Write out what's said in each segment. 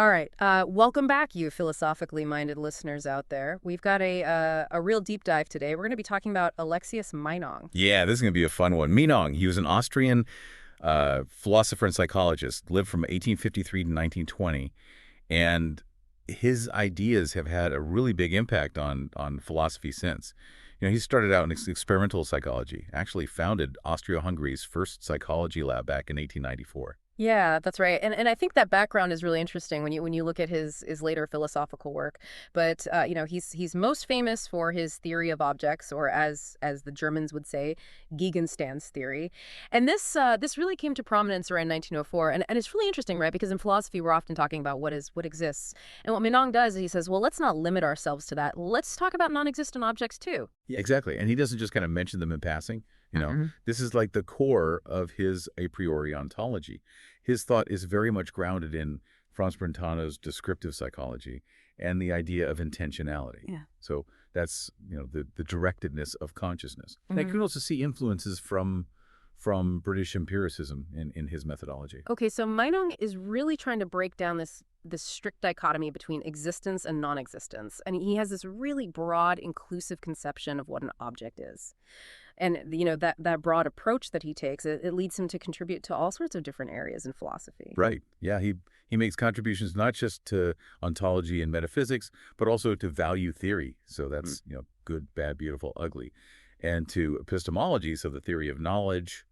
All right. Welcome back, you philosophically minded listeners out there. We've got a real deep dive today. We're going to be talking about Alexius Meinong. Yeah, this is going to be a fun one. Meinong, he was an Austrian philosopher and psychologist, lived from 1853 to 1920, and his ideas have had a really big impact on philosophy since. He started out in experimental psychology, actually founded Austria-Hungary's first psychology lab back in 1894. Yeah, that's right. And I think that background is really interesting when you look at his later philosophical work. But he's most famous for his theory of objects, or as the Germans would say, Gegenstands theory. And this really came to prominence around 1904. And it's really interesting, right? Because in philosophy, we're often talking about what exists. And what Meinong does is he says, well, let's not limit ourselves to that. Let's talk about non-existent objects too. Yeah, exactly. And he doesn't just kind of mention them in passing. This is like the core of his a priori ontology. His thought is very much grounded in Franz Brentano's descriptive psychology and the idea of intentionality. Yeah. So that's, the directedness of consciousness. And I can also see influences from British empiricism in his methodology. Okay, so Meinong is really trying to break down this strict dichotomy between existence and non-existence. And he has this really broad, inclusive conception of what an object is. And, that broad approach that he takes, it leads him to contribute to all sorts of different areas in philosophy. Right. Yeah, he makes contributions not just to ontology and metaphysics, but also to value theory. So that's, good, bad, beautiful, ugly. And to epistemology, so the theory of knowledge,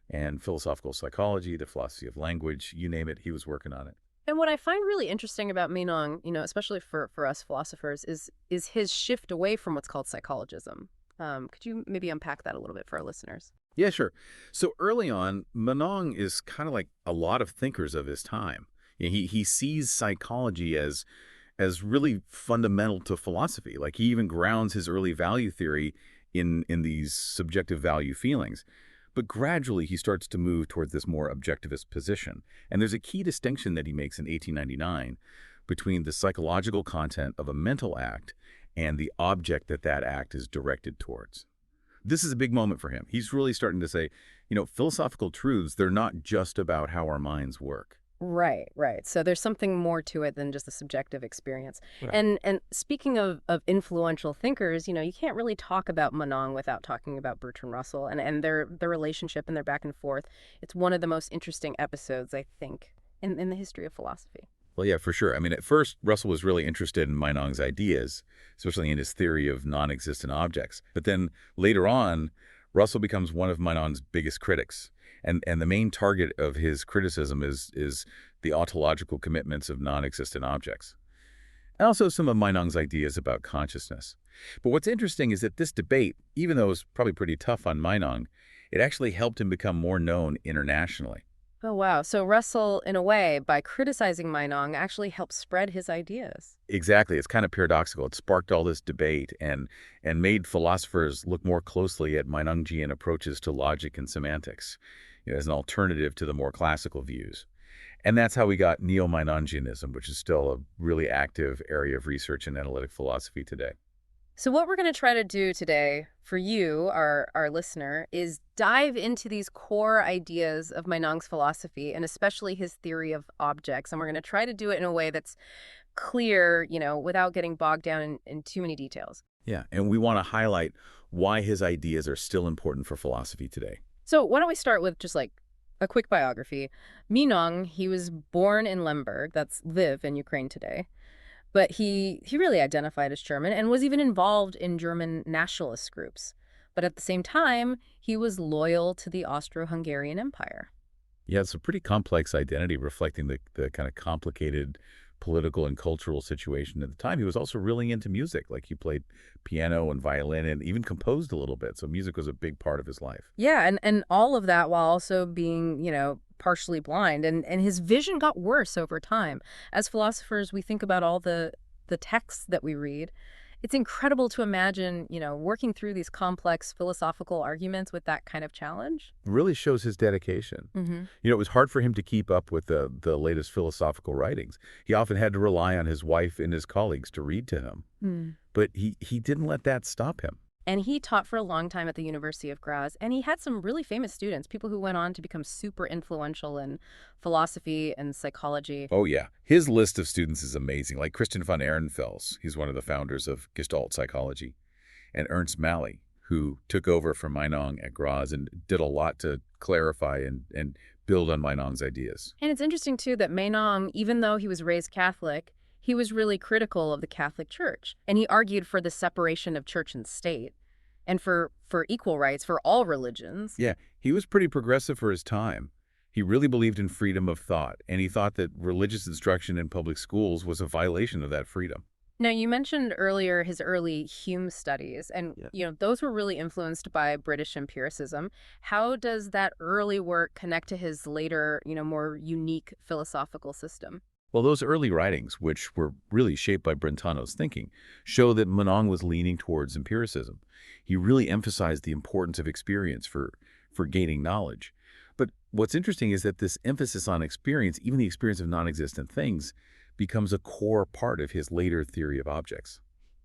and philosophical psychology, the philosophy of language, you name it, he was working on it. And what I find really interesting about Meinong, especially for us philosophers, is his shift away from what's called psychologism. Could you maybe unpack that a little bit for our listeners? Yeah, sure. So early on, Meinong is kind of like a lot of thinkers of his time. He sees psychology as really fundamental to philosophy. Like he even grounds his early value theory in these subjective value feelings. But gradually, he starts to move towards this more objectivist position. And there's a key distinction that he makes in 1899 between the psychological content of a mental act and the object that act is directed towards. This is a big moment for him. He's really starting to say, philosophical truths, they're not just about how our minds work. Right. So there's something more to it than just a subjective experience. Right. And speaking of influential thinkers, you can't really talk about Meinong without talking about Bertrand Russell and their relationship and their back and forth. It's one of the most interesting episodes, I think, in the history of philosophy. Well, yeah, for sure. I mean, at first, Russell was really interested in Meinong's ideas, especially in his theory of non-existent objects. But then later on, Russell becomes one of Meinong's biggest critics. And the main target of his criticism is the ontological commitments of non-existent objects. And also some of Meinong's ideas about consciousness. But what's interesting is that this debate, even though it was probably pretty tough on Meinong, it actually helped him become more known internationally. Oh, wow. So Russell, in a way, by criticizing Meinong, actually helped spread his ideas. Exactly. It's kind of paradoxical. It sparked all this debate and made philosophers look more closely at Meinongian approaches to logic and semantics, as an alternative to the more classical views. And that's how we got neo-Meinongianism, which is still a really active area of research in analytic philosophy today. So what we're going to try to do today for you, our listener, is dive into these core ideas of Meinong's philosophy, and especially his theory of objects. And we're going to try to do it in a way that's clear, without getting bogged down in too many details. Yeah, and we want to highlight why his ideas are still important for philosophy today. So why don't we start with just like a quick biography. Meinong, he was born in Lemberg, that's Lviv in Ukraine today. But he really identified as German and was even involved in German nationalist groups. But at the same time, he was loyal to the Austro-Hungarian Empire. Yeah, it's a pretty complex identity reflecting the kind of complicated political and cultural situation at the time. He was also really into music. Like he played piano and violin and even composed a little bit. So music was a big part of his life. Yeah, and all of that while also being, partially blind. And his vision got worse over time. As philosophers, we think about all the texts that we read. It's incredible to imagine, working through these complex philosophical arguments with that kind of challenge. It really shows his dedication. It was hard for him to keep up with the latest philosophical writings. He often had to rely on his wife and his colleagues to read to him. But he didn't let that stop him. And he taught for a long time at the University of Graz, and he had some really famous students, people who went on to become super influential in philosophy and psychology. Oh, yeah. His list of students is amazing, like Christian von Ehrenfels. He's one of the founders of Gestalt psychology. And Ernst Mally, who took over from Meinong at Graz and did a lot to clarify and build on Meinong's ideas. And it's interesting, too, that Meinong, even though he was raised Catholic, he was really critical of the Catholic Church. And he argued for the separation of church and state and for equal rights for all religions. Yeah, he was pretty progressive for his time. He really believed in freedom of thought, and he thought that religious instruction in public schools was a violation of that freedom. Now, you mentioned earlier his early Hume studies, and Yeah. those were really influenced by British empiricism. How does that early work connect to his later, more unique philosophical system? Well, those early writings, which were really shaped by Brentano's thinking, show that Meinong was leaning towards empiricism. He really emphasized the importance of experience for gaining knowledge. But what's interesting is that this emphasis on experience, even the experience of non-existent things, becomes a core part of his later theory of objects.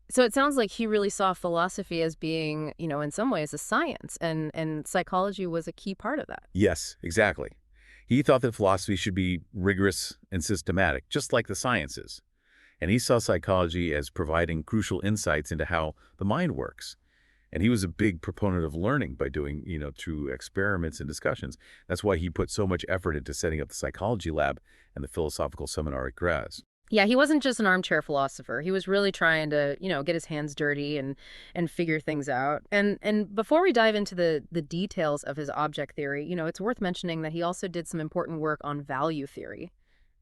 So it sounds like he really saw philosophy as being, in some ways, a science, and psychology was a key part of that. Yes, exactly. He thought that philosophy should be rigorous and systematic, just like the sciences. And he saw psychology as providing crucial insights into how the mind works. And he was a big proponent of learning by doing, through experiments and discussions. That's why he put so much effort into setting up the psychology lab and the philosophical seminar at Graz. Yeah, he wasn't just an armchair philosopher. He was really trying to, get his hands dirty and figure things out. And before we dive into the details of his object theory, it's worth mentioning that he also did some important work on value theory.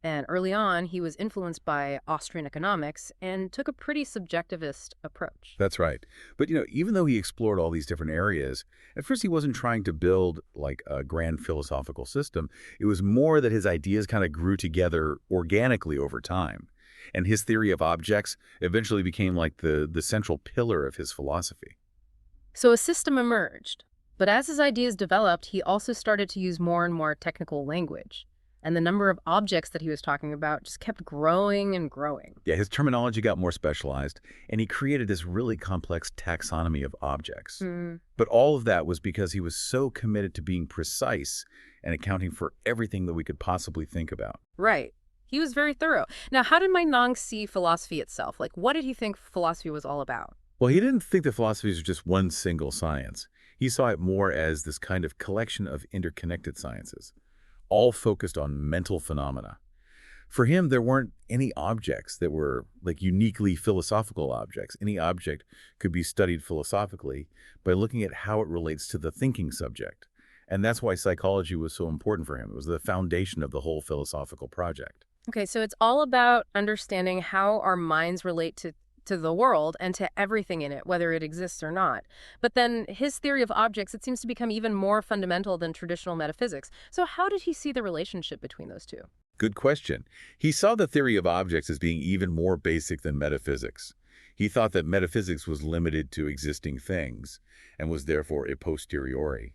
And early on, he was influenced by Austrian economics and took a pretty subjectivist approach. That's right. But, even though he explored all these different areas, at first he wasn't trying to build like a grand philosophical system. It was more that his ideas kind of grew together organically over time. And his theory of objects eventually became like the central pillar of his philosophy. So a system emerged. But as his ideas developed, he also started to use more and more technical language. And the number of objects that he was talking about just kept growing and growing. Yeah, his terminology got more specialized, and he created this really complex taxonomy of objects. Mm, But all of that was because he was so committed to being precise and accounting for everything that we could possibly think about. right. He was very thorough. Now, how did Meinong see philosophy itself? Like, what did he think philosophy was all about? Well, he didn't think that philosophy was just one single science. He saw it more as this kind of collection of interconnected sciences, all focused on mental phenomena. For him, there weren't any objects that were like uniquely philosophical objects. Any object could be studied philosophically by looking at how it relates to the thinking subject. And that's why psychology was so important for him. It was the foundation of the whole philosophical project. Okay, so it's all about understanding how our minds relate to the world and to everything in it, whether it exists or not. But then his theory of objects, it seems to become even more fundamental than traditional metaphysics. So how did he see the relationship between those two? Good question. He saw the theory of objects as being even more basic than metaphysics. He thought that metaphysics was limited to existing things and was therefore a posteriori,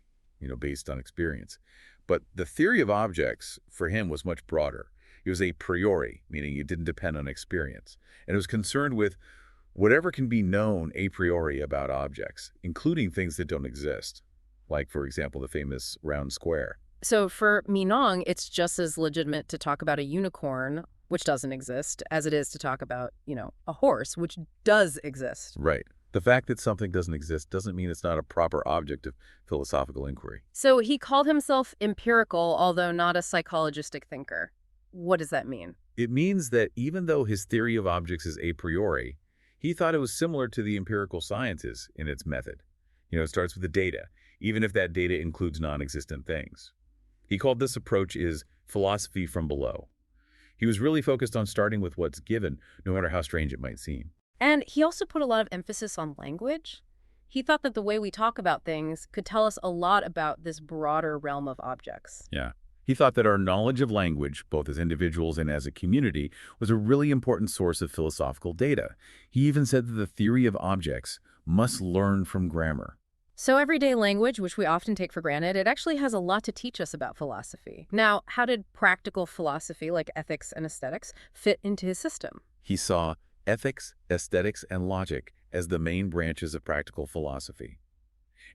based on experience. But the theory of objects for him was much broader. It was a priori, meaning it didn't depend on experience. And it was concerned with whatever can be known a priori about objects, including things that don't exist, like, for example, the famous round square. So for Meinong, it's just as legitimate to talk about a unicorn, which doesn't exist, as it is to talk about, a horse, which does exist. Right. The fact that something doesn't exist doesn't mean it's not a proper object of philosophical inquiry. So he called himself empirical, although not a psychologistic thinker. What does that mean? It means that even though his theory of objects is a priori, he thought it was similar to the empirical sciences in its method. It starts with the data, even if that data includes non-existent things. He called this approach is philosophy from below. He was really focused on starting with what's given, no matter how strange it might seem. And he also put a lot of emphasis on language. He thought that the way we talk about things could tell us a lot about this broader realm of objects. Yeah. He thought that our knowledge of language, both as individuals and as a community, was a really important source of philosophical data. He even said that the theory of objects must learn from grammar. So everyday language, which we often take for granted, it actually has a lot to teach us about philosophy. Now, how did practical philosophy like ethics and aesthetics fit into his system? He saw ethics, aesthetics, and logic as the main branches of practical philosophy.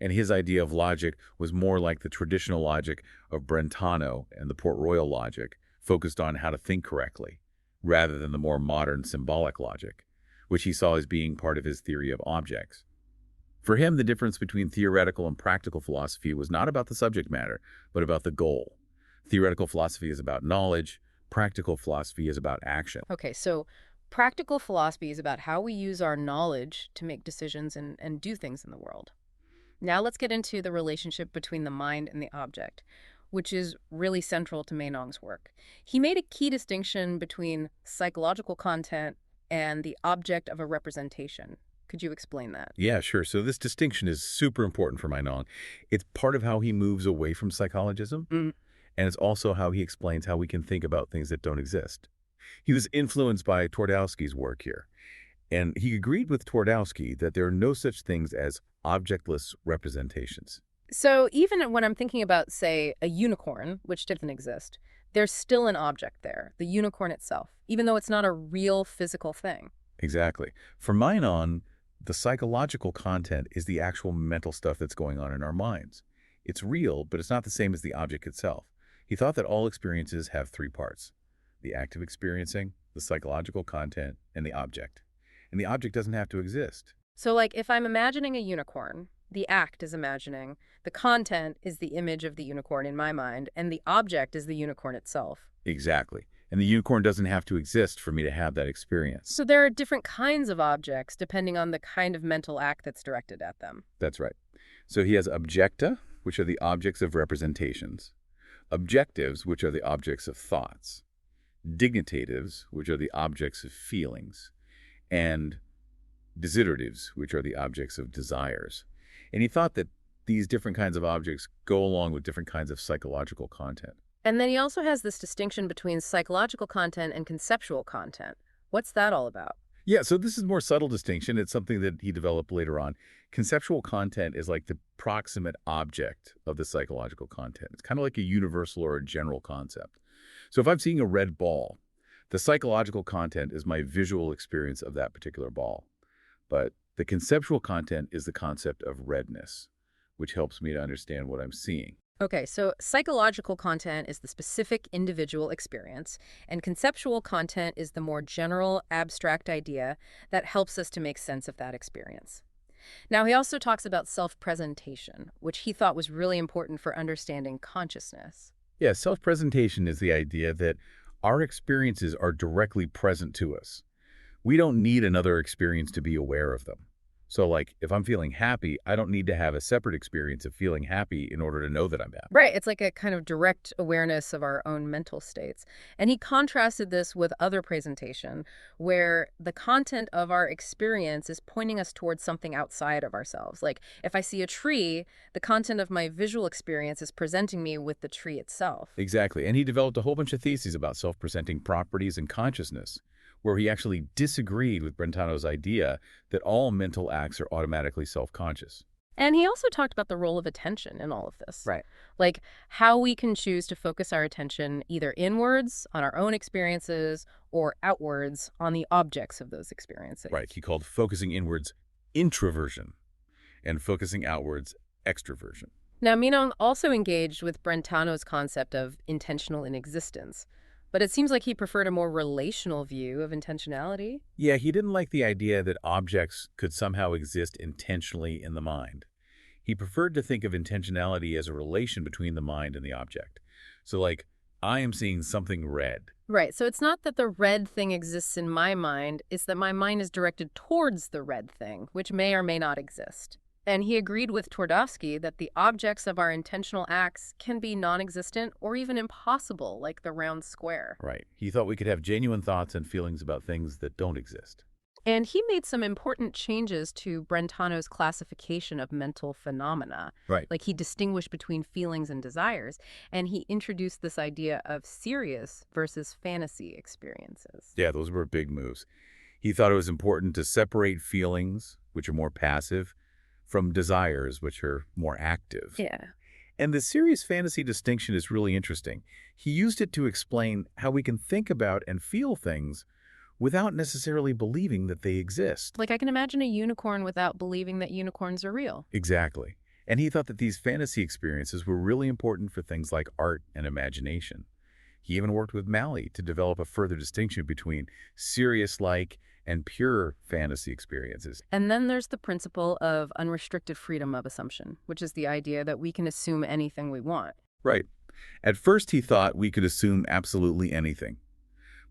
And his idea of logic was more like the traditional logic of Brentano and the Port Royal logic, focused on how to think correctly, rather than the more modern symbolic logic, which he saw as being part of his theory of objects. For him, the difference between theoretical and practical philosophy was not about the subject matter, but about the goal. Theoretical philosophy is about knowledge, practical philosophy is about action. Okay, so practical philosophy is about how we use our knowledge to make decisions and do things in the world. Now let's get into the relationship between the mind and the object, which is really central to Meinong's work. He made a key distinction between psychological content and the object of a representation. Could you explain that? Yeah, sure. So this distinction is super important for Meinong. It's part of how he moves away from psychologism, Mm. and it's also how he explains how we can think about things that don't exist. He was influenced by Twardowski's work here, and he agreed with Twardowski that there are no such things as objectless representations. So even when I'm thinking about, say, a unicorn, which doesn't exist, there's still an object there, the unicorn itself, even though it's not a real physical thing. Exactly. For Meinong, the psychological content is the actual mental stuff that's going on in our minds. It's real, but it's not the same as the object itself. He thought that all experiences have three parts: the act of experiencing, the psychological content, and the object. And the object doesn't have to exist. So, like, if I'm imagining a unicorn, the act is imagining, the content is the image of the unicorn in my mind, and the object is the unicorn itself. Exactly. And the unicorn doesn't have to exist for me to have that experience. So there are different kinds of objects depending on the kind of mental act that's directed at them. That's right. So he has objecta, which are the objects of representations, objectives, which are the objects of thoughts, dignitatives, which are the objects of feelings, and desideratives, which are the objects of desires. And he thought that these different kinds of objects go along with different kinds of psychological content. And then he also has this distinction between psychological content and conceptual content. What's that all about? Yeah, so this is more subtle distinction. It's something that he developed later on. Conceptual content is like the proximate object of the psychological content. It's kind of like a universal or a general concept. So if I'm seeing a red ball, the psychological content is my visual experience of that particular ball. But the conceptual content is the concept of redness, which helps me to understand what I'm seeing. Okay, so psychological content is the specific individual experience, and conceptual content is the more general, abstract idea that helps us to make sense of that experience. Now, he also talks about self-presentation, which he thought was really important for understanding consciousness. Yeah, self-presentation is the idea that our experiences are directly present to us. We don't need another experience to be aware of them. So like, if I'm feeling happy, I don't need to have a separate experience of feeling happy in order to know that I'm happy. Right, it's like a kind of direct awareness of our own mental states. And he contrasted this with other presentation, where the content of our experience is pointing us towards something outside of ourselves. Like, if I see a tree, the content of my visual experience is presenting me with the tree itself. Exactly. And he developed a whole bunch of theses about self-presenting properties and consciousness, where he actually disagreed with Brentano's idea that all mental acts are automatically self-conscious. And he also talked about the role of attention in all of this. Right. Like how we can choose to focus our attention either inwards on our own experiences or outwards on the objects of those experiences. Right. He called focusing inwards introversion and focusing outwards extroversion. Now, Meinong also engaged with Brentano's concept of intentional inexistence, but it seems like he preferred a more relational view of intentionality. Yeah, he didn't like the idea that objects could somehow exist intentionally in the mind. He preferred to think of intentionality as a relation between the mind and the object. So like, I am seeing something red. Right, so it's not that the red thing exists in my mind, it's that my mind is directed towards the red thing, which may or may not exist. And he agreed with Twardowski that the objects of our intentional acts can be non-existent or even impossible, like the round square. Right. He thought we could have genuine thoughts and feelings about things that don't exist. And he made some important changes to Brentano's classification of mental phenomena. Right. Like he distinguished between feelings and desires, and he introduced this idea of serious versus fantasy experiences. Yeah, those were big moves. He thought it was important to separate feelings, which are more passive, from desires, which are more active. Yeah. And the serious fantasy distinction is really interesting. He used it to explain how we can think about and feel things without necessarily believing that they exist. Like I can imagine a unicorn without believing that unicorns are real. Exactly. And he thought that these fantasy experiences were really important for things like art and imagination. He even worked with Malley to develop a further distinction between serious-like and pure fantasy experiences. And then there's the principle of unrestricted freedom of assumption, which is the idea that we can assume anything we want. Right. At first, he thought we could assume absolutely anything.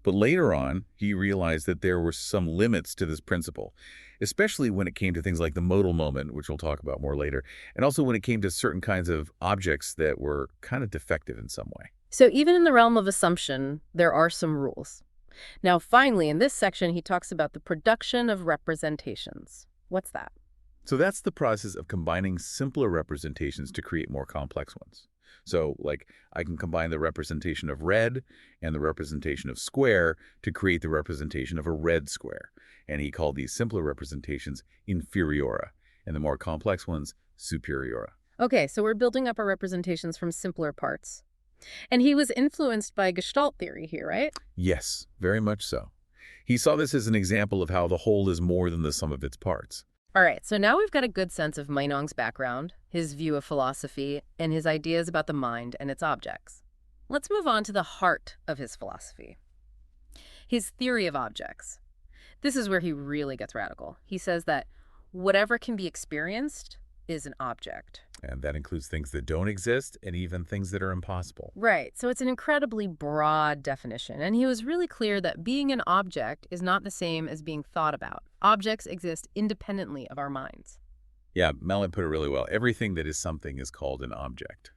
But later on, he realized that there were some limits to this principle, especially when it came to things like the modal moment, which we'll talk about more later, and also when it came to certain kinds of objects that were kind of defective in some way. So even in the realm of assumption, there are some rules. Now, finally, in this section, he talks about the production of representations. What's that? So that's the process of combining simpler representations to create more complex ones. So, like, I can combine the representation of red and the representation of square to create the representation of a red square. And he called these simpler representations inferiora, and the more complex ones superiora. Okay, so we're building up our representations from simpler parts. And he was influenced by Gestalt theory here, right? Yes, very much so. He saw this as an example of how the whole is more than the sum of its parts. All right, so now we've got a good sense of Meinong's background, his view of philosophy, and his ideas about the mind and its objects. Let's move on to the heart of his philosophy, his theory of objects. This is where he really gets radical. He says that whatever can be experienced is an object. And that includes things that don't exist and even things that are impossible. Right, so it's an incredibly broad definition, and he was really clear that being an object is not the same as being thought about. Objects exist independently of our minds. Yeah, Mellon put it really well. Everything that is something is called an object.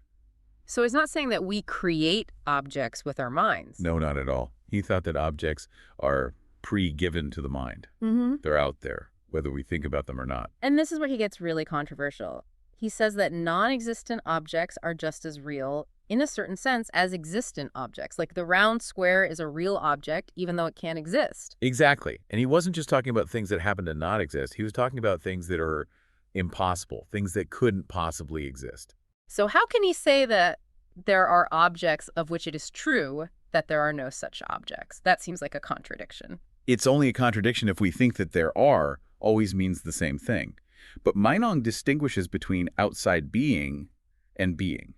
So he's not saying that we create objects with our minds. No, not at all. He thought that objects are pre-given to the mind. They're out there, whether we think about them or not. And this is where he gets really controversial. He says that non-existent objects are just as real, in a certain sense, as existent objects. Like the round square is a real object, even though it can't exist. Exactly. And he wasn't just talking about things that happen to not exist. He was talking about things that are impossible, things that couldn't possibly exist. So how can he say that there are objects of which it is true that there are no such objects? That seems like a contradiction. It's only a contradiction if we think that there are always means the same thing. But Meinong distinguishes between outside being and being.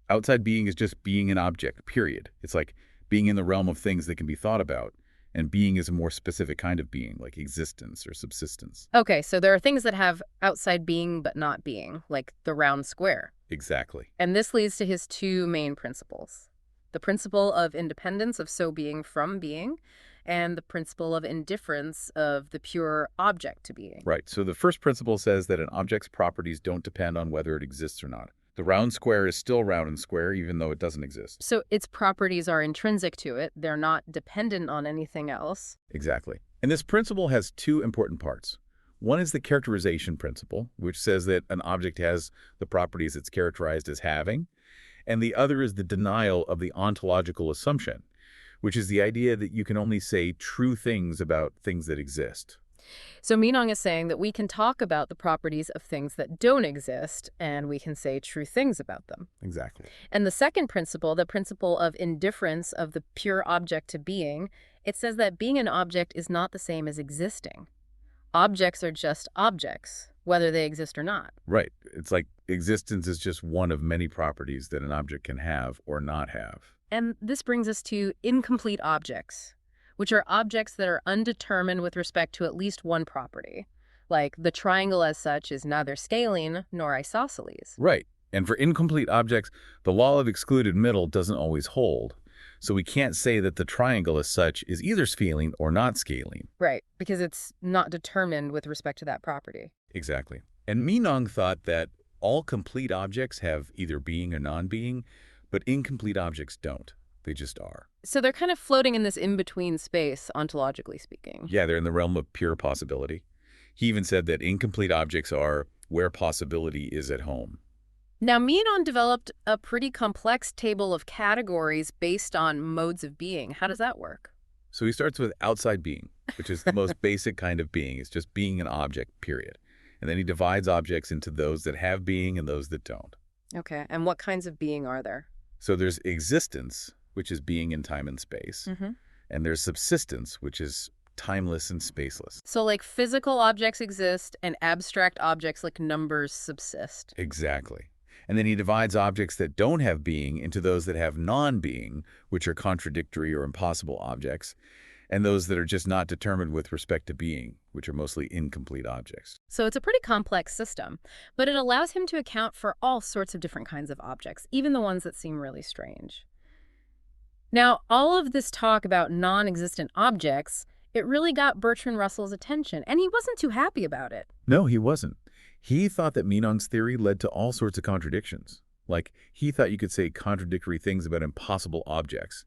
Outside being is just being an object, period. It's like being in the realm of things that can be thought about. And being is a more specific kind of being, like existence or subsistence. Okay, so there are things that have outside being but not being, like the round square. Exactly. And this leads to his two main principles. The principle of independence of so being from being, and the principle of indifference of the pure object to being. Right. So the first principle says that an object's properties don't depend on whether it exists or not. The round square is still round and square, even though it doesn't exist. So its properties are intrinsic to it. They're not dependent on anything else. Exactly. And this principle has two important parts. One is the characterization principle, which says that an object has the properties it's characterized as having. And the other is the denial of the ontological assumption, which is the idea that you can only say true things about things that exist. So Meinong is saying that we can talk about the properties of things that don't exist, and we can say true things about them. Exactly. And the second principle, the principle of indifference of the pure object to being, it says that being an object is not the same as existing. Objects are just objects, whether they exist or not. Right. It's like existence is just one of many properties that an object can have or not have. And this brings us to incomplete objects, which are objects that are undetermined with respect to at least one property. Like the triangle as such is neither scalene nor isosceles. Right. And for incomplete objects, the law of excluded middle doesn't always hold. So we can't say that the triangle as such is either scalene or not scalene. Right, because it's not determined with respect to that property. Exactly. And Meinong thought that all complete objects have either being or non-being, but incomplete objects don't. They just are. So they're kind of floating in this in-between space, ontologically speaking. Yeah, they're in the realm of pure possibility. He even said that incomplete objects are where possibility is at home. Now, Meinong developed a pretty complex table of categories based on modes of being. How does that work? So he starts with outside being, which is the most basic kind of being. It's just being an object, period. And then he divides objects into those that have being and those that don't. Okay, and what kinds of being are there? So there's existence, which is being in time and space. And there's subsistence, which is timeless and spaceless. So, like, physical objects exist and abstract objects like numbers subsist. Exactly. And then he divides objects that don't have being into those that have non-being, which are contradictory or impossible objects, and those that are just not determined with respect to being, which are mostly incomplete objects. So it's a pretty complex system, but it allows him to account for all sorts of different kinds of objects, even the ones that seem really strange. Now, all of this talk about non-existent objects, it really got Bertrand Russell's attention, and he wasn't too happy about it. No, he wasn't. He thought that Meinong's theory led to all sorts of contradictions. Like, he thought you could say contradictory things about impossible objects.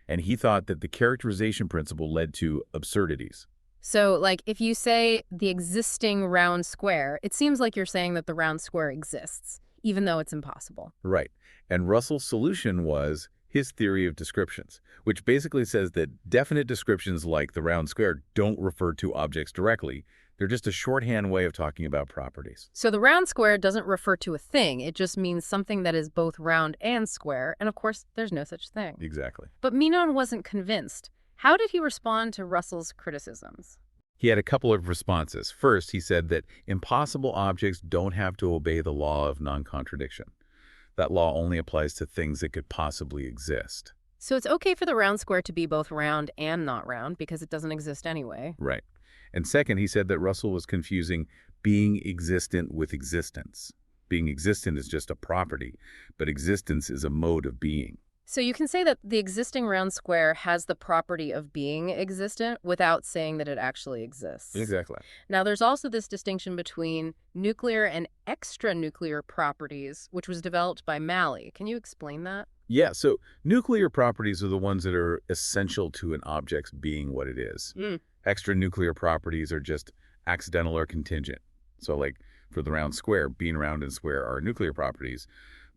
And he thought that the characterization principle led to absurdities. So, like, if you say the existing round square, it seems like you're saying that the round square exists, even though it's impossible. Right. And Russell's solution was his theory of descriptions, which basically says that definite descriptions like the round square don't refer to objects directly. They're just a shorthand way of talking about properties. So the round square doesn't refer to a thing. It just means something that is both round and square. And of course, there's no such thing. Exactly. But Meinong wasn't convinced. How did he respond to Russell's criticisms? He had a couple of responses. First, he said that impossible objects don't have to obey the law of non-contradiction. That law only applies to things that could possibly exist. So it's okay for the round square to be both round and not round because it doesn't exist anyway. Right. And second, he said that Russell was confusing being existent with existence. Being existent is just a property, but existence is a mode of being. So you can say that the existing round square has the property of being existent without saying that it actually exists. Exactly. Now, there's also this distinction between nuclear and extranuclear properties, which was developed by Malley. Can you explain that? Yeah, so nuclear properties are the ones that are essential to an object's being what it is. Extranuclear properties are just accidental or contingent. So like for the round square, being round and square are nuclear properties,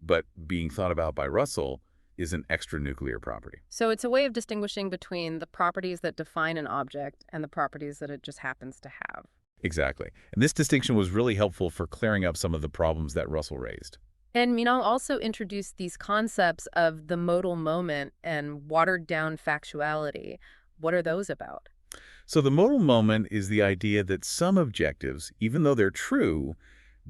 but being thought about by Russell is an extranuclear property. So it's a way of distinguishing between the properties that define an object and the properties that it just happens to have. Exactly. And this distinction was really helpful for clearing up some of the problems that Russell raised. And Meinong also introduced these concepts of the modal moment and watered-down factuality. What are those about? So the modal moment is the idea that some objectives, even though they're true,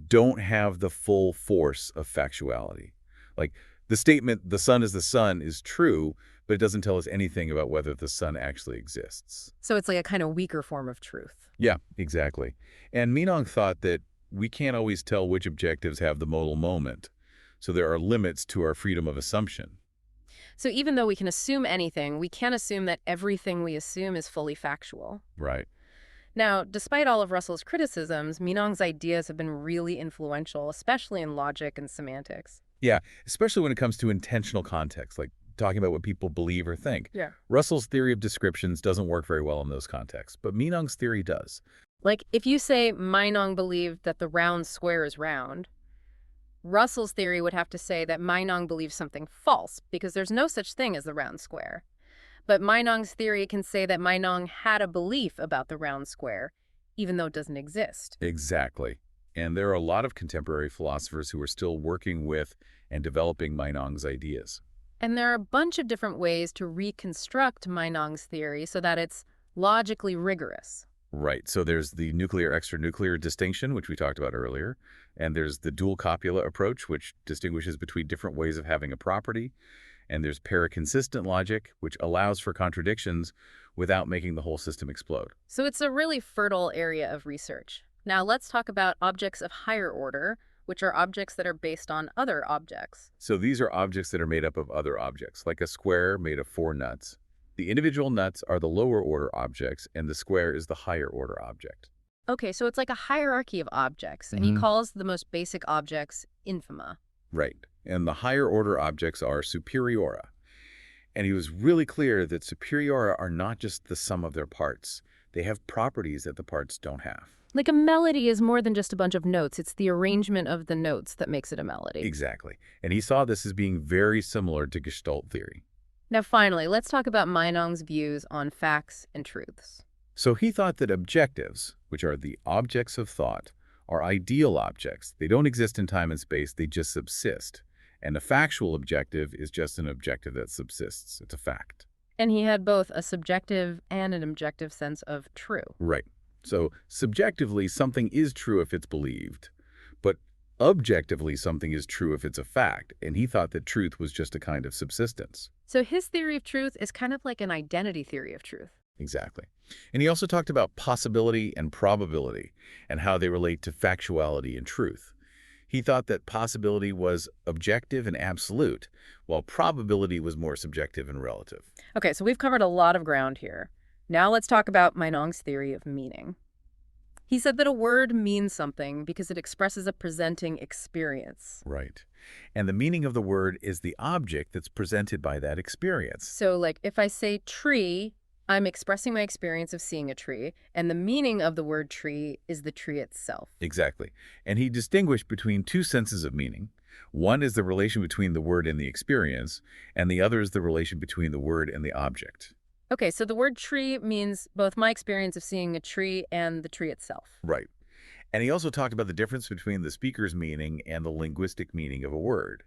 don't have the full force of factuality. Like the statement, the sun is the sun, is true, but it doesn't tell us anything about whether the sun actually exists. So it's like a kind of weaker form of truth. Yeah, exactly. And Meinong thought that we can't always tell which objectives have the modal moment, so there are limits to our freedom of assumption. So even though we can assume anything, we can't assume that everything we assume is fully factual. Right. Now, despite all of Russell's criticisms, Meinong's ideas have been really influential, especially in logic and semantics. Yeah, especially when it comes to intentional context, like talking about what people believe or think. Yeah. Russell's theory of descriptions doesn't work very well in those contexts, but Meinong's theory does. Like, if you say Meinong believed that the round square is round, Russell's theory would have to say that Meinong believes something false, because there's no such thing as the round square. But Meinong's theory can say that Meinong had a belief about the round square, even though it doesn't exist. Exactly. And there are a lot of contemporary philosophers who are still working with and developing Meinong's ideas. And there are a bunch of different ways to reconstruct Meinong's theory so that it's logically rigorous. Right. So there's the nuclear-extranuclear distinction, which we talked about earlier. And there's the dual copula approach, which distinguishes between different ways of having a property. And there's paraconsistent logic, which allows for contradictions without making the whole system explode. So it's a really fertile area of research. Now let's talk about objects of higher order, which are objects that are based on other objects. So these are objects that are made up of other objects, like a square made of 4 nuts. The individual nuts are the lower order objects, and the square is the higher order object. Okay, so it's like a hierarchy of objects, and he calls the most basic objects infima. Right. And the higher order objects are superiora. And he was really clear that superiora are not just the sum of their parts. They have properties that the parts don't have. Like a melody is more than just a bunch of notes. It's the arrangement of the notes that makes it a melody. Exactly. And he saw this as being very similar to Gestalt theory. Now finally, let's talk about Meinong's views on facts and truths. So he thought that objectives, which are the objects of thought, are ideal objects. They don't exist in time and space, they just subsist. And a factual objective is just an objective that subsists. It's a fact. And he had both a subjective and an objective sense of true. Right. So subjectively, something is true if it's believed, but objectively, something is true if it's a fact, and he thought that truth was just a kind of subsistence. So his theory of truth is kind of like an identity theory of truth. Exactly. And he also talked about possibility and probability and how they relate to factuality and truth. He thought that possibility was objective and absolute, while probability was more subjective and relative. Okay, so we've covered a lot of ground here. Now let's talk about Meinong's theory of meaning. He said that a word means something because it expresses a presenting experience. Right. And the meaning of the word is the object that's presented by that experience. So, like, if I say tree, I'm expressing my experience of seeing a tree, and the meaning of the word tree is the tree itself. Exactly. And he distinguished between two senses of meaning. One is the relation between the word and the experience, and the other is the relation between the word and the object. Okay, so the word tree means both my experience of seeing a tree and the tree itself. Right. And he also talked about the difference between the speaker's meaning and the linguistic meaning of a word.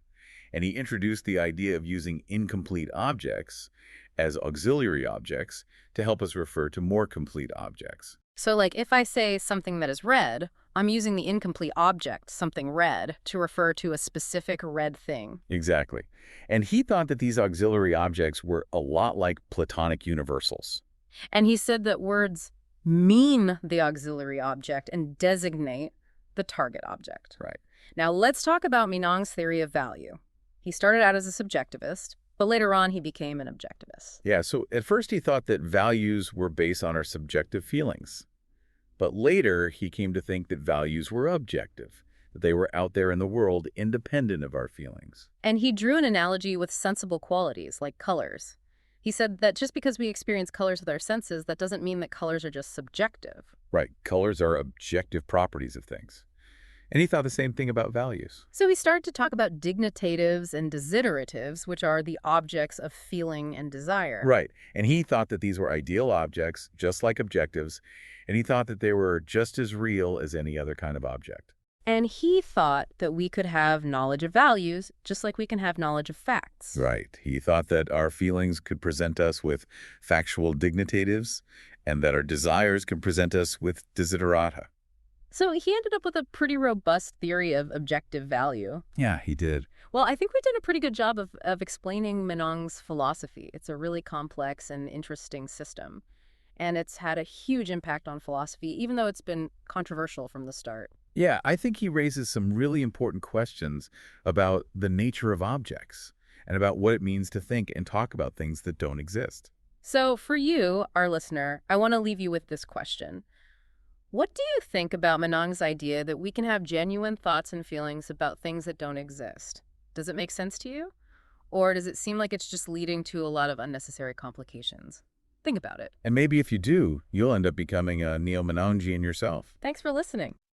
And he introduced the idea of using incomplete objects as auxiliary objects to help us refer to more complete objects. So, like, if I say something that is red, I'm using the incomplete object, something red, to refer to a specific red thing. Exactly. And he thought that these auxiliary objects were a lot like Platonic universals. And he said that words mean the auxiliary object and designate the target object. Right. Now, let's talk about Meinong's theory of value. He started out as a subjectivist, but later on he became an objectivist. Yeah, so at first he thought that values were based on our subjective feelings. But later he came to think that values were objective, that they were out there in the world independent of our feelings. And he drew an analogy with sensible qualities, like colors. He said that just because we experience colors with our senses, that doesn't mean that colors are just subjective. Right, colors are objective properties of things. And he thought the same thing about values. So he started to talk about dignitatives and desideratives, which are the objects of feeling and desire. Right, and he thought that these were ideal objects, just like objectives, and he thought that they were just as real as any other kind of object. And he thought that we could have knowledge of values just like we can have knowledge of facts. Right. He thought that our feelings could present us with factual dignitatives and that our desires could present us with desiderata. So he ended up with a pretty robust theory of objective value. Yeah, he did. Well, I think we did a pretty good job of explaining Menong's philosophy. It's a really complex and interesting system. And it's had a huge impact on philosophy, even though it's been controversial from the start. Yeah, I think he raises some really important questions about the nature of objects and about what it means to think and talk about things that don't exist. So for you, our listener, I want to leave you with this question. What do you think about Menong's idea that we can have genuine thoughts and feelings about things that don't exist? Does it make sense to you? Or does it seem like it's just leading to a lot of unnecessary complications? Think about it. And maybe if you do, you'll end up becoming a neo-Menongian yourself. Thanks for listening.